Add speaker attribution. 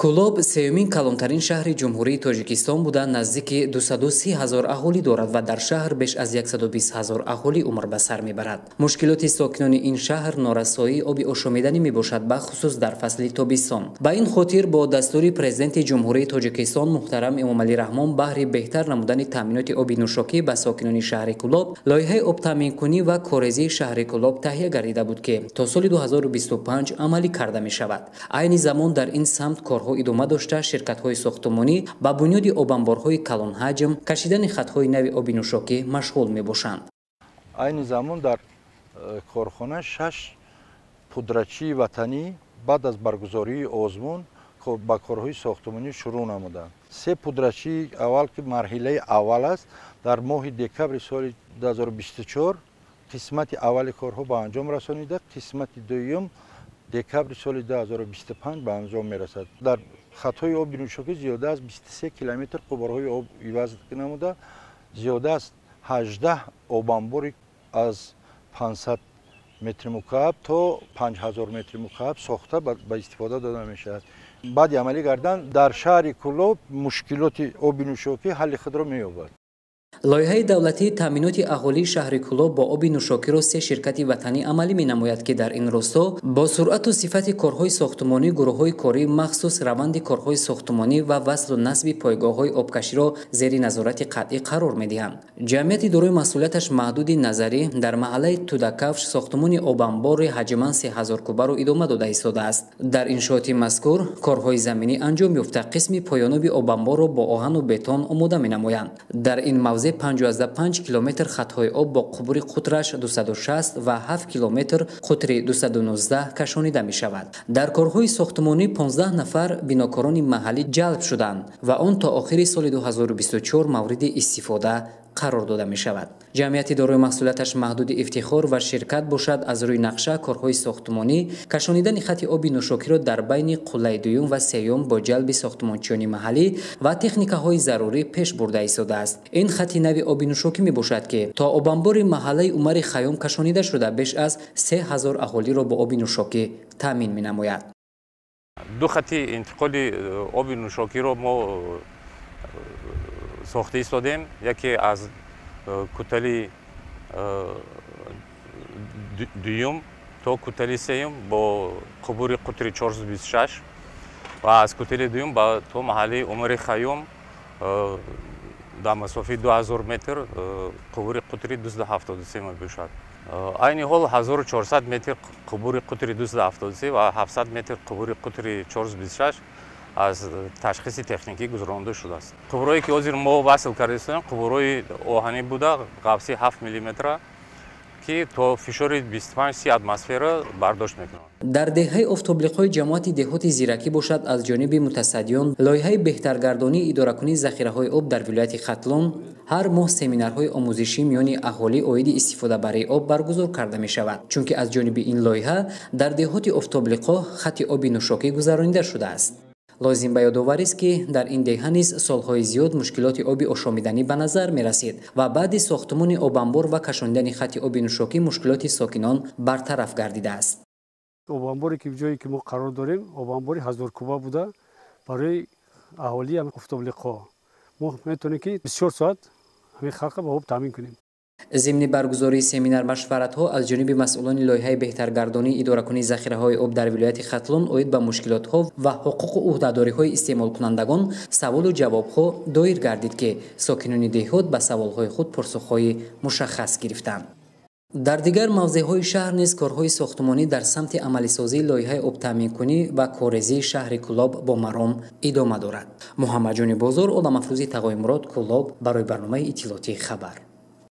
Speaker 1: Кӯлоб сеюмин калонтарин шаҳри ҷумҳурии Тоҷикистон буда наздики 230 000 аҳолӣ дорад ва дар шаҳр беш аз 120 000 аҳолӣ умр ба сар мебарад. Мушкилоти сокинони ин шаҳр норасоии оби ошомиданӣ мебошад, бахусус дар фасли тобистон. Ба ин хотир бо дастури президенти ҷумҳурии Тоҷикистон муҳтарам Эмомалӣ Раҳмон баҳри беҳтар намудани таъминоти оби нӯшокӣ ба сокинони шаҳри Кӯлоб лоиҳаи обтаъминкунӣ ва корезии шаҳри Кӯлоб таҳия гардида буд ки то соли 2025 амалӣ карда мешавад. Айни замон дар ин самт корҳо идома дошта, ширкатҳои сохтмонӣ ба бунёди обанборҳои калонҳаҷм, кашидани хатҳои нави оби нӯшокӣ машғул мебошанд.
Speaker 2: Айни замон дар корхона 6 пудрачии ватанӣ баъд аз баргузории озмун ба корҳои сохтмонӣ шурӯъ намуданд. 3 пудрачии аввал ки марҳилаи аввал аст, дар моҳи декабри соли 2024 қисмати аввали корҳо ба анҷом расонида, қисмати дуюм декабри соли 2025 ба анҷом мерасад. Дар хатҳои оби нӯшокӣ зиёда аз 23 километр қубурҳои об иваз намуда, зиёда аз 18 обанбори аз 500 метри мукааб то 5000 метри мукааб сохта ба истифода дода мешавад. баъди амалӣ кардан дар шаҳри Кӯлоб мушкилоти оби нӯшокӣ ҳалли худро меёбад.
Speaker 1: лоиҳаи давлатии таъминоти аҳолии шаҳри Кӯлоб бо оби нӯшокиро 3 ширкати ватанӣ амалӣ менамояд ки дар ин росто бо суръату сифати корҳои сохтмонӣ, гурӯҳҳои корӣ махсус раванди корҳои сохтмонӣ ва васлу насби пойгоҳҳои обкаширо зери назорати қатъӣ қарор медиҳанд. ҷамъияти дорои масъулияташ маҳдуди назарӣ дар маҳаллаи Тудакавш сохтмони обанбори ҳаҷман 3000 кӯбаро идома дода истодааст. дар иншооти мазкур корҳои заминӣ анҷом ёфта, қисми поёноби обанборро бо оҳану бетон омода менамоянд. дар ин мавзеъ 55 километр хатҳои об бо қубури қутраш 260 ва 7 километр қутри 219 кашонида мешавад. дар корҳои сохтмонӣ 15 нафар бинокорони маҳаллӣ ҷалб шуданд ва он то охири соли 2024 мавриди истифода қарор дода мешавад. ҷамъияти дорои маҳсулияташ маҳдуди ифтихор ва ширкат бошад аз рӯи нақша корҳои сохтмонӣ кашонидани хати оби нӯшокиро дар байни қуллаи дуюм ва сеюм бо ҷалби сохтмончиёни маҳаллӣ ва техникаҳои зарурӣ пеш бурда истодааст. ин хати нави оби нӯшокӣ мебошад ки то обанбори маҳаллаи Умари Хаём кашонида шуда беш аз 3000 аҳолиро бо оби нӯшокӣ таъмин менамояд.
Speaker 3: ду хати интиқоли оби нӯшокиро мо сохта истодем. яке аз кӯтали дуюм то кӯтали сеюм бо қубури қутри 426 ва аз кӯтали дуюм то маҳаллаи Умари Хаём дар масофаи 2000 метр қубури қутри 273 мебошад. айни ҳол 1400 метр қубури қутри 273 ва 700 метр қубури қутри 426 аз ташхиси техникӣ гузаронида шудааст. қубурое ки ҳозир мо васл карда истодем қубурои оҳанӣ буда, ғафси 7 мм ки то фишори 25-30 атмосфера бардошт мекунад.
Speaker 1: дар деҳаи офтоблиқҳои ҷамоати деҳоти зиракӣ бошад аз ҷониби мутасаддиён лоиҳаи беҳтаргардонии идоракунии захираҳои об дар вилояти Хатлон ҳар моҳ семинарҳои омӯзишӣ миёни аҳолӣ оиди истифодабарии об баргузор карда мешавад, чунки аз ҷониби ин лоиҳа дар деҳоти офтоблиқҳо хати оби нӯшокӣ гузаронида шудааст. лозим ба ёдоварист ки дар ин деҳа низ солҳои зиёд мушкилоти оби ошомиданӣ ба назар мерасид ва баъди сохтмони обанбор ва кашонидани хати оби нӯшокӣ мушкилоти сокинон бартараф гардидааст.
Speaker 4: обанборе ки ҷое ки мо қарор дорем обанбори 1000 куба буда барои аҳолии офтоблиқҳо мо метавонем ки 24 соат ҳамин халқа ба об таъмин кунем.
Speaker 1: зимни баргузории семинар машваратҳо аз ҷониби масъулони лоиҳаи беҳтаргардонии идоракунии захираҳои об дар вилояти Хатлон оид ба мушкилотҳо ва ҳуқуқу ӯҳдадориҳои истеъмолкунандагон саволу ҷавобҳо доир гардид ки сокинони деҳот ба саволҳои худ посухҳои мушаххас гирифтанд. дар дигар мавзеъҳои шаҳр низ корҳои сохтмонӣ дар самти амалисозии лоиҳаи обтаъминкунӣ ва корезии шаҳри Кӯлоб бо маром идома дорад. муҳаммаҷони Бозор, Олам Афрӯзи Тағоимурод, Кӯлоб, барои барномаи иттилоотии хабар.